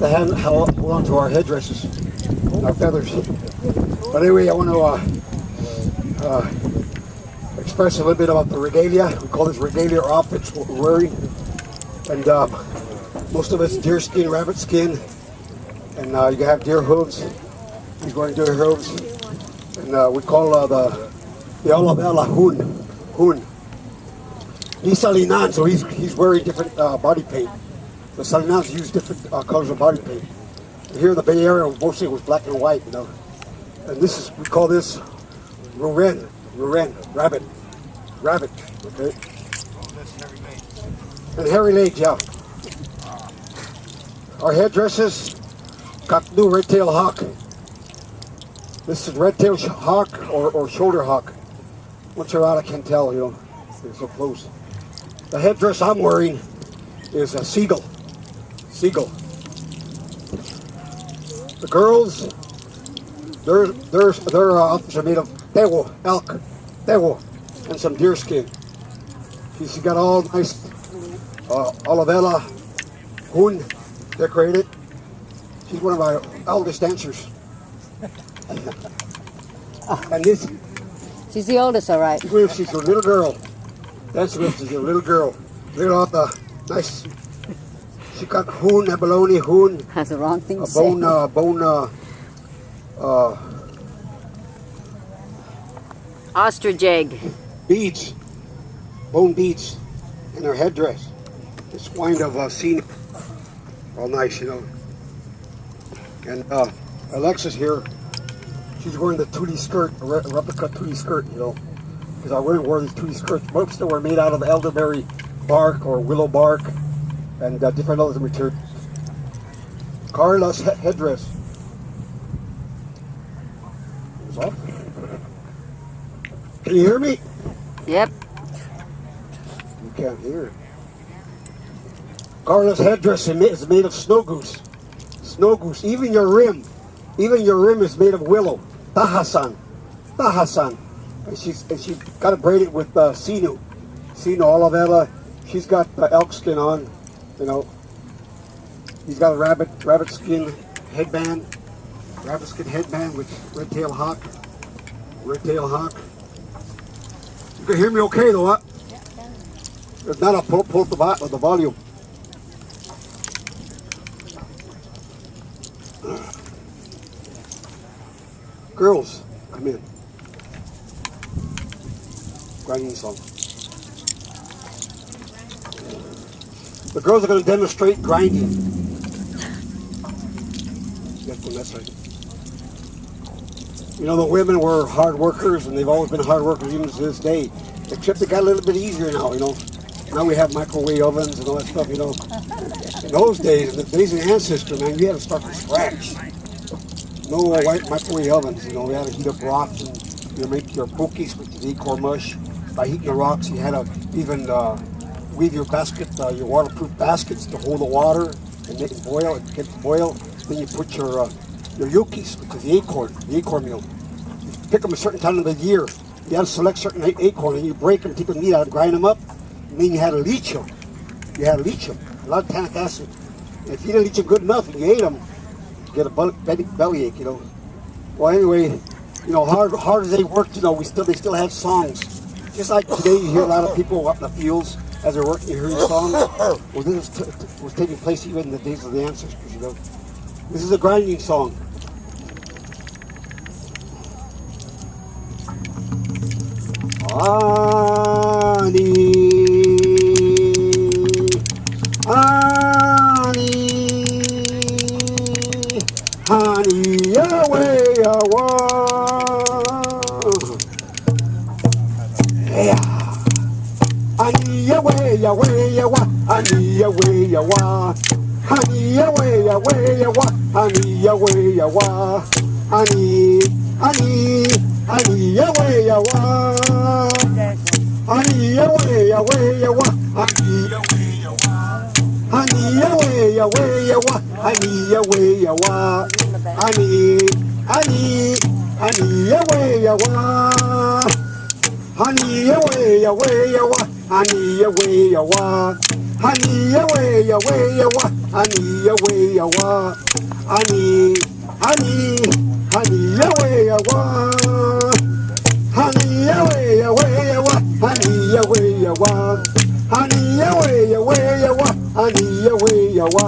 have to hold on to our headdresses, our feathers. But anyway, I want to express a little bit about the regalia. We call this regalia or outfits, what we're wearing. And most of it's deer skin, rabbit skin, and you can have deer hooves. He's wearing deer hooves. And we call the Olabella Hoon. He's Salinan, so he's wearing different body paint. The Salinans use different colors of body paint. And here in the Bay Area, mostly it was black and white, you know. And this is, we call this Ruren, rabbit, okay? And hairy legs, yeah. Our headdresses, cockatoo red-tailed hawk. This is red-tailed hawk or shoulder hawk. Once you're out, I can't tell, you know, they're so close. The headdress I'm wearing is a seagull. The girls, their outfits are made of elk, and some deer skin. She's got all nice Olabella Hoon decorated. She's one of our eldest dancers. And this, she's the oldest, all right. She's a little girl. That's what she's a little girl. Look at nice. She got hoon, abalone hoon. Has the wrong thing to say. Ostrich egg. Beads, bone beads in her headdress. This kind of scene, all nice, you know. And Alexa's here. She's wearing the tootie skirt, a replica tootie skirt, you know. Because I wore these tootie skirts. Most of them were made out of elderberry bark or willow bark and different other materials. Carla's headdress. Can you hear me? Yep. You can't hear. Carla's headdress is made of snow goose. Snow goose. Even your rim is made of willow. Tahasan. And she got it braided with sinu Olabella. She's got elk skin on, you know. He's got a rabbit skin headband with red-tailed hawk. You can hear me okay though, huh? If not, I'll pull up the volume. Girls, come in. Grinding song. The girls are going to demonstrate grinding. That's right. You know, the women were hard workers, and they've always been hard workers even to this day. Except it got a little bit easier now, you know. Now we have microwave ovens and all that stuff, you know. In those days, in the days of the ancestor, man, you had to start from scratch. No white microwave ovens, you know. We had to heat up rocks and make your pokies, which is acorn mush. By heating the rocks, you had to even weave your basket, your waterproof baskets to hold the water and make it boil. It gets to boil. Then you put your yokis, which is the acorn meal. You pick them a certain time of the year. You had to select certain acorn, and you break them, take the meat out, and grind them up. And then you had to leach them. A lot of tannic acid. And if you didn't leach them good enough and you ate them, you get a belly ache, you know. Well, anyway, you know, hard as they worked, you know, they still had songs. Just like today, you hear a lot of people up in the fields as they're working, you hear these songs. Well, this was taking place even in the days of the ancestors, you know. This is a grinding song. Honey, away, honey, away, honey, away, honey away, away, awa, honey away, awa, honey, honey, honey away, awa, honey away, away, awa, honey away, awa, honey away, away, awa, honey away, awa,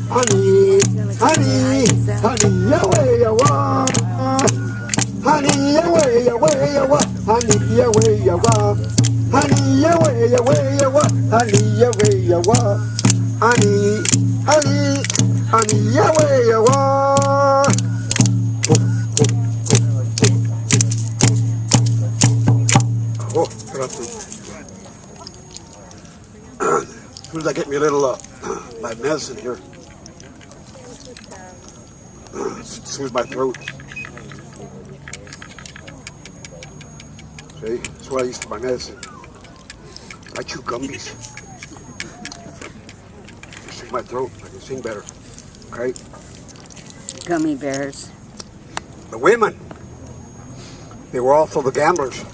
honey, honey, honey away, awa. Honey, away, away, away, honey, away, away, honey, away, away, away, honey, away, away, honey, honey, honey, away, away. Oh, as soon as I get me a little my medicine here, soothes my throat. See, that's what I use for my medicine. I chew gummies. It soothes my throat. I can sing better. Okay? Gummy bears. The women, they were also the gamblers.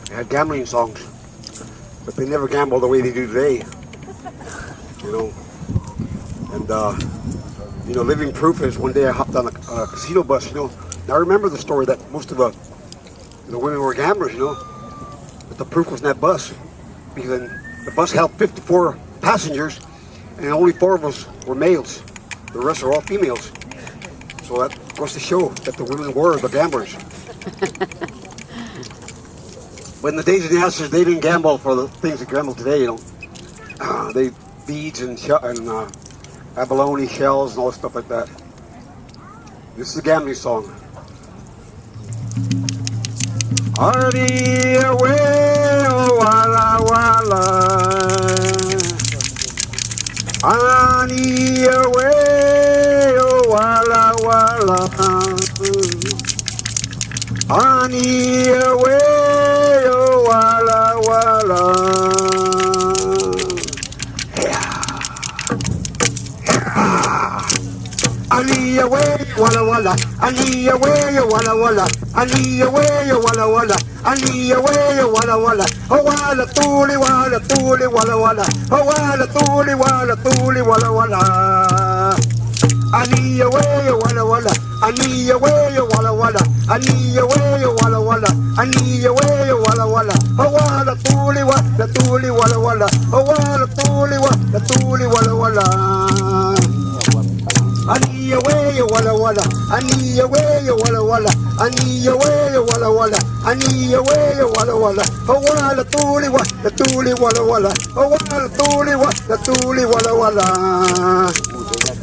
They had gambling songs, but they never gambled the way they do today. You know, and you know, living proof is one day I hopped on a casino bus. You know, now I remember the story that most of the women were gamblers. You know, but the proof was in that bus, because the bus held 54 passengers, and only 4 of us were males. The rest are all females. So that goes to show that the women were the gamblers. But in the days of the answers, they didn't gamble for the things that gamble today, you know. They beads and abalone shells and all stuff like that. This is a gambling song. Ardi away, oh walla walla. Ani away, oh walla walla. Ani away, oh walla walla. Ani away, walla walla. Ani away, walla walla. Ani away, walla walla. Ani away, walla walla. Oh walla tuli walla walla walla. Oh walla tuli walla walla. Ani away, walla walla. Ani away, walla walla. Ani away, walla walla. Ani away, walla walla. Oh walla tuli walla walla. Oh walla tuli walla walla. Ani away, walla walla. Ani away, walla walla. Ani away, walla walla. Ani away, walla walla. Oh walla tuli walla walla. Oh walla tuli walla walla.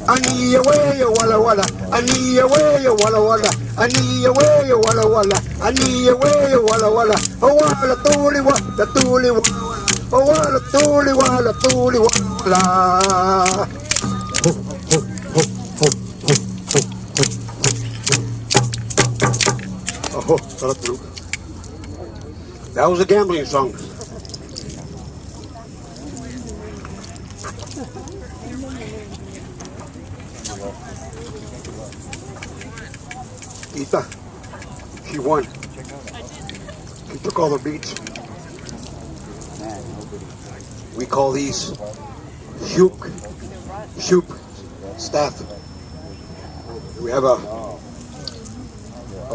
Ani away, walla walla. Ani away, walla walla. Ani away, walla walla. Ani away, walla walla. Oh walla tuli walla. Oh walla tuli walla. Oh, that was a gambling song. Ita, she won. She took all the beats. We call these shoop staff. We have a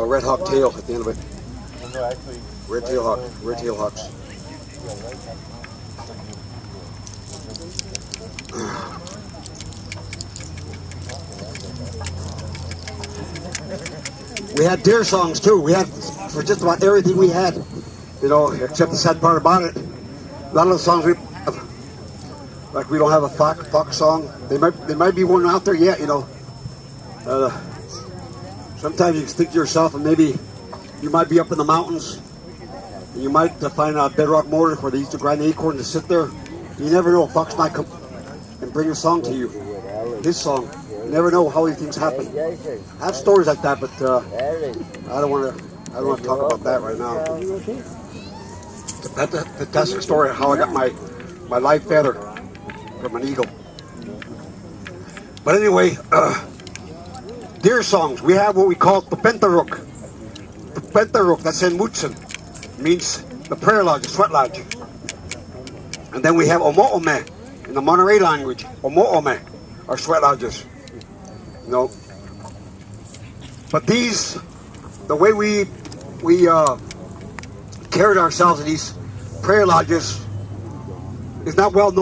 red hawk tail at the end of it. Red tail hawks. We had deer songs too. We had for just about everything we had, you know, except the sad part about it. A lot of the songs we have, like we don't have a fox song. There might be one out there yet, you know. Sometimes you think to yourself, and maybe you might be up in the mountains, and you might find a bedrock mortar where they used to grind the acorn to sit there. You never know, a fox might come and bring a song to you, his song. You never know how these things happen. I have stories like that, but I don't want to talk about that right now. It's a fantastic story of how I got my live feather from an eagle. But anyway, deer songs. We have what we call the pentaruk. The pentaruk, that's in Mutsun, means the prayer lodge, the sweat lodge. And then we have Omo-Ome in the Monterey language. Omo-Ome are sweat lodges. You know. But these, the way we carried ourselves in these prayer lodges is not well known.